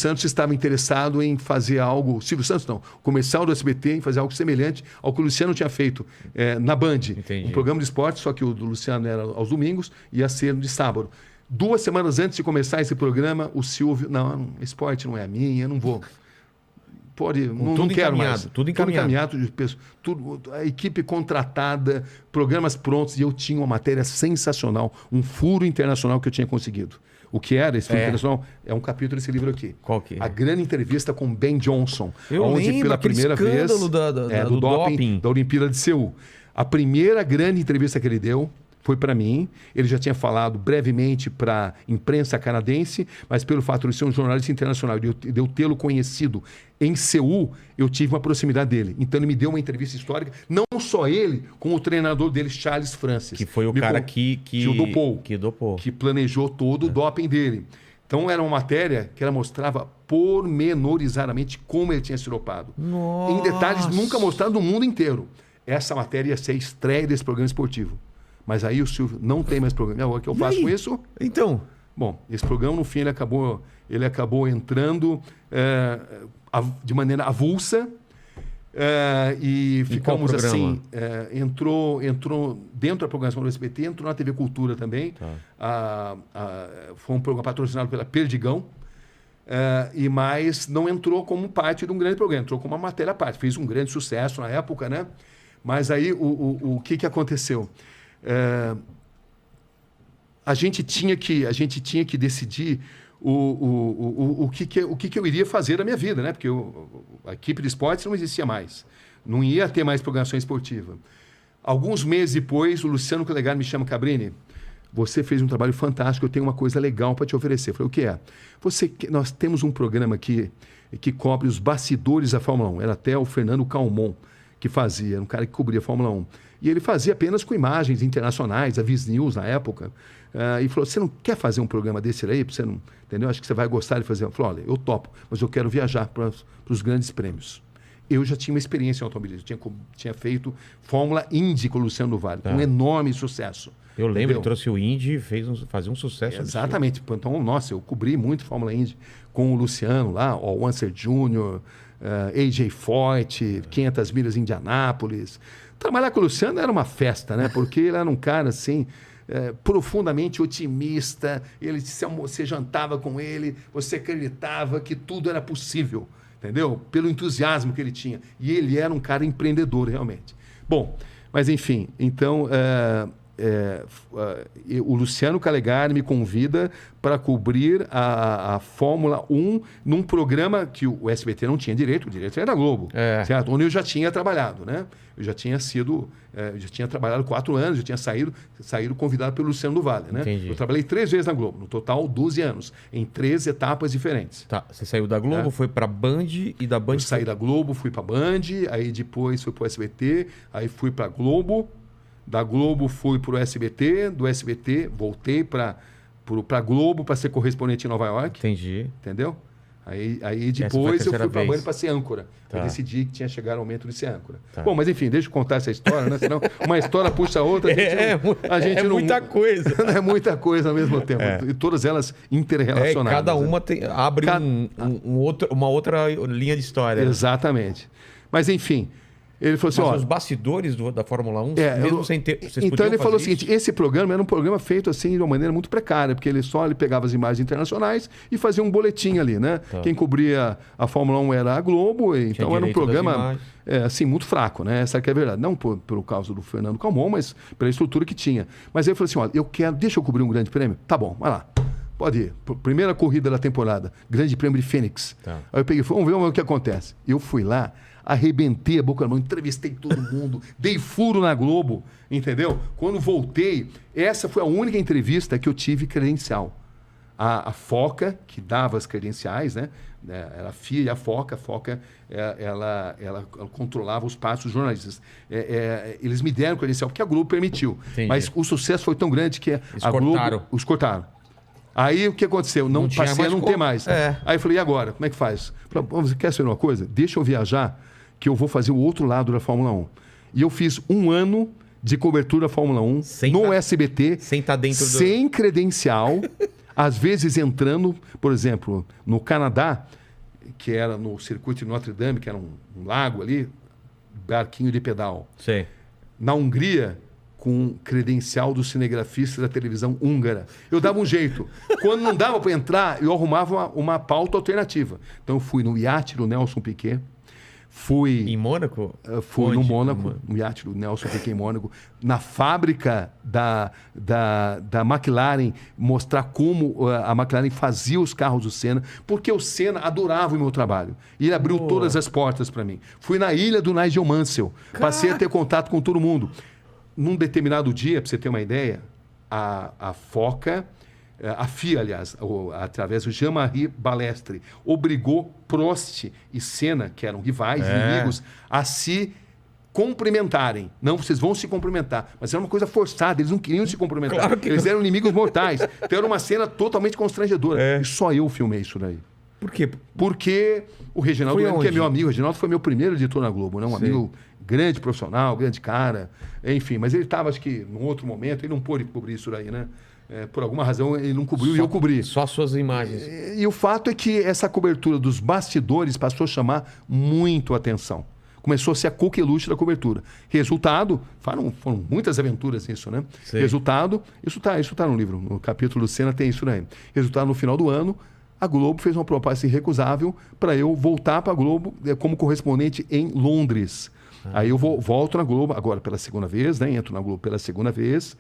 Santos estava interessado em fazer algo... Silvio Santos não. O comercial do SBT em fazer algo semelhante ao que o Luciano tinha feito na Band. Entendi. Um programa de esporte, só que o do Luciano era aos domingos, ia ser de sábado. 2 semanas antes de começar esse programa, o Silvio... Não, esporte não é a minha, eu não vou... não quero mais. Tudo encaminhado. A equipe contratada, programas prontos, e eu tinha uma matéria sensacional, um furo internacional que eu tinha conseguido. O que era esse furo internacional? É um capítulo desse livro aqui. Qual que é? A grande entrevista com Ben Johnson. Eu onde lembro, pela primeira vez do doping da Olimpíada de Seul. A primeira grande entrevista que ele deu foi para mim. Ele já tinha falado brevemente para a imprensa canadense, mas pelo fato de ser um jornalista internacional, de eu tê-lo conhecido em Seul, eu tive uma proximidade dele. Então ele me deu uma entrevista histórica, não só ele, como o treinador dele, Charles Francis. Que foi o cara que o dopou. Que dopou. Que planejou todo o doping dele. Então era uma matéria que ela mostrava pormenorizadamente como ele tinha se dopado. Nossa. Em detalhes nunca mostrados no mundo inteiro. Essa matéria ia ser a estreia desse programa esportivo. Mas aí o Silvio não tem mais programa. Agora que eu faço com isso... Então... Bom, esse programa, no fim, ele acabou entrando de maneira avulsa e ficamos assim... Entrou dentro da programação do SBT, entrou na TV Cultura também. Tá. Foi um programa patrocinado pela Perdigão. Mas não entrou como parte de um grande programa, entrou como uma matéria à parte. Fez um grande sucesso na época, né? Mas aí o que aconteceu? A gente tinha que decidir o que eu iria fazer da minha vida, né? Porque a equipe de esportes não existia mais. Não ia ter mais programação esportiva. Alguns meses depois, o Luciano Calegari me chama: Cabrini, você fez um trabalho fantástico, eu tenho uma coisa legal para te oferecer. Eu falei: o que é? Nós temos um programa aqui que cobre os bastidores da Fórmula 1. Era até o Fernando Calmon que fazia, era um cara que cobria a Fórmula 1. E ele fazia apenas com imagens internacionais, a Viz News na época. E falou: você não quer fazer um programa desse aí? Você não, entendeu? Acho que você vai gostar de fazer. Eu falei: olha, eu topo, mas eu quero viajar para os grandes prêmios. Eu já tinha uma experiência em automobilismo. Tinha feito Fórmula Indy com o Luciano do Vale, um enorme sucesso. Eu lembro, ele trouxe o Indy e fazia um sucesso. Exatamente. Absurdo. Então, nossa, eu cobri muito Fórmula Indy com o Luciano lá, o Wanser Jr., AJ Foyt, 500 milhas em Indianápolis. Trabalhar com o Luciano era uma festa, né? Porque ele era um cara assim, profundamente otimista. Você jantava com ele, você acreditava que tudo era possível, entendeu? Pelo entusiasmo que ele tinha. E ele era um cara empreendedor, realmente. Bom, mas enfim, então o Luciano Calegari me convida para cobrir a Fórmula 1 num programa que o SBT não tinha direito, o direito era da Globo, certo? Onde eu já tinha trabalhado, né? Eu já tinha trabalhado 4 anos, já tinha saído convidado pelo Luciano do Vale, né? Entendi. Eu trabalhei 3 vezes na Globo, no total 12 anos, em 3 etapas diferentes. Tá, você saiu da Globo, foi para Band e da Band... Eu saí da Globo, fui para Band, aí depois fui para o SBT, aí fui para Globo, da Globo fui para o SBT, do SBT voltei para Globo para ser correspondente em Nova York. Entendi. Entendeu? Aí depois eu fui para a Band para ser âncora. Tá. Eu decidi que tinha chegado o momento de ser âncora. Tá. Bom, mas enfim, deixa eu contar essa história, né? Senão uma história puxa a outra. A gente não, muita coisa. É muita coisa ao mesmo tempo. E todas elas interrelacionadas. Cada uma abre uma outra linha de história. Exatamente. Mas enfim... Ele falou assim: mas os bastidores da Fórmula 1, mesmo sem ter... Então ele falou o seguinte: esse programa era um programa feito assim de uma maneira muito precária, porque ele pegava as imagens internacionais e fazia um boletim ali, né? Tá. Quem cobria a Fórmula 1 era a Globo, então era um programa assim, muito fraco, né? Essa que é a verdade. Não por causa do Fernando Calmon, mas pela estrutura que tinha. Mas aí ele falou assim: olha, deixa eu cobrir um grande prêmio? Tá bom, vai lá. Pode ir. Primeira corrida da temporada, Grande Prêmio de Phoenix. Tá. Aí eu peguei, vamos ver o que acontece. Eu fui lá, arrebentei a boca na mão, entrevistei todo mundo, dei furo na Globo, entendeu? Quando voltei, essa foi a única entrevista que eu tive credencial. A Foca, que dava as credenciais, né? Era a FIA e a Foca. Ela controlava os passos dos jornalistas. Eles me deram credencial, porque a Globo permitiu. Entendi. Mas o sucesso foi tão grande que Globo... Os cortaram. Aí o que aconteceu? Passei a não ter mais. Aí eu falei: e agora? Como é que faz? Falei: você quer saber uma coisa? Deixa eu viajar, que eu vou fazer o outro lado da Fórmula 1. E eu fiz 1 ano de cobertura da Fórmula 1 no SBT, sem estar dentro sem credencial, Às vezes entrando, por exemplo, no Canadá, que era no circuito de Notre Dame, que era um lago ali, barquinho de pedal. Sim. Na Hungria, com credencial do cinegrafista da televisão húngara. Eu dava um jeito. Quando não dava para entrar, eu arrumava uma pauta alternativa. Então eu fui no iate do Nelson Piquet. Fui em Mônaco? Fui no Mônaco, no iate do Nelson Piquet em Mônaco, na fábrica da McLaren, mostrar como a McLaren fazia os carros do Senna, porque o Senna adorava o meu trabalho. E ele abriu todas as portas para mim. Fui na ilha do Nigel Mansell, passei a ter contato com todo mundo. Num determinado dia, para você ter uma ideia, a FOCA... A FIA, aliás, através do Jean-Marie Balestre, obrigou Prost e Senna, que eram rivais, inimigos, a se cumprimentarem. Não, vocês vão se cumprimentar. Mas era uma coisa forçada, eles não queriam se cumprimentar. Claro que eles eram inimigos mortais. Então era uma cena totalmente constrangedora. E só eu filmei isso daí. Por quê? Porque o Reginaldo, que é meu amigo, o Reginaldo foi meu primeiro editor na Globo, né? Um amigo grande profissional, grande cara, enfim. Mas ele estava, acho que, num outro momento, ele não pôde cobrir isso daí, né? Por alguma razão ele não cobriu e eu cobri. Só as suas imagens. E o fato é que essa cobertura dos bastidores passou a chamar muito a atenção. Começou a ser a coqueluche da cobertura. Resultado, foram muitas aventuras nisso, né? Sim. Resultado, isso tá no livro, no capítulo do Senna tem isso daí. Resultado, no final do ano, a Globo fez uma proposta irrecusável para eu voltar para a Globo como correspondente em Londres. Aí eu volto na Globo, agora pela segunda vez, né? Entro na Globo pela segunda vez,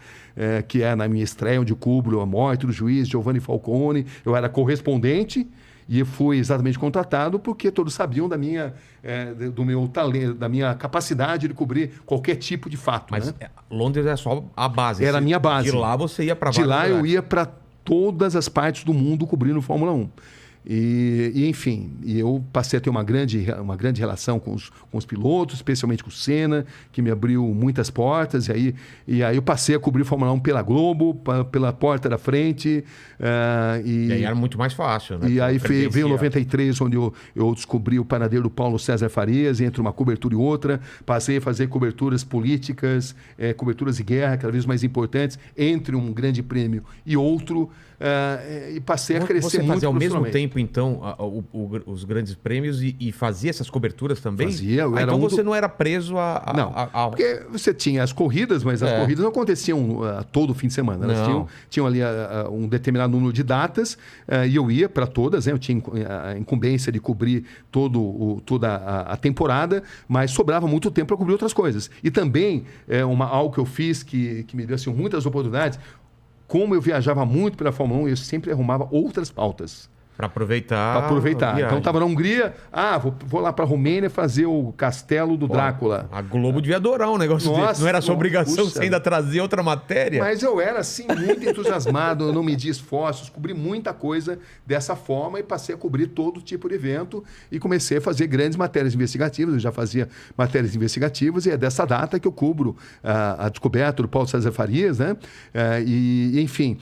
que é na minha estreia, onde eu cubro a morte do juiz Giovanni Falcone. Eu era correspondente e fui exatamente contratado porque todos sabiam do meu talento, da minha capacidade de cobrir qualquer tipo de fato. Mas né? Londres é só a base. Era a minha base. De lá você ia para De lá eu ia para todas as partes do mundo cobrindo Fórmula 1. Enfim, eu passei a ter uma grande relação com os pilotos, especialmente com o Senna, que me abriu muitas portas. E aí eu passei a cobrir Fórmula 1 pela Globo, pela porta da frente. E aí era muito mais fácil, né? E aí veio o 93, onde eu descobri o paradeiro do Paulo César Farias, entre uma cobertura e outra. Passei a fazer coberturas políticas, coberturas de guerra, cada vez mais importantes, entre um grande prêmio e outro. E passei a crescer muito. Você fazia ao mesmo tempo, então, os grandes prêmios e fazia essas coberturas também? Fazia. Então você não era preso Não, porque você tinha as corridas, mas as corridas não aconteciam todo fim de semana. Elas tinham ali um determinado número de datas e eu ia para todas. Né? Eu tinha a incumbência de cobrir toda a temporada, mas sobrava muito tempo para cobrir outras coisas. E também, algo que eu fiz que me deu assim, muitas oportunidades. Como eu viajava muito pela Fórmula 1, eu sempre arrumava outras pautas. Para aproveitar. Então estava na Hungria, vou lá para a Romênia fazer o castelo do Drácula. A Globo devia adorar um negócio desse. Não era sua obrigação você ainda trazer outra matéria? Mas eu era assim muito entusiasmado, eu não medi esforços, cobri muita coisa dessa forma e passei a cobrir todo tipo de evento e comecei a fazer grandes matérias investigativas. Eu já fazia matérias investigativas e é dessa data que eu cubro a descoberta do Paulo César Farias, né? Enfim.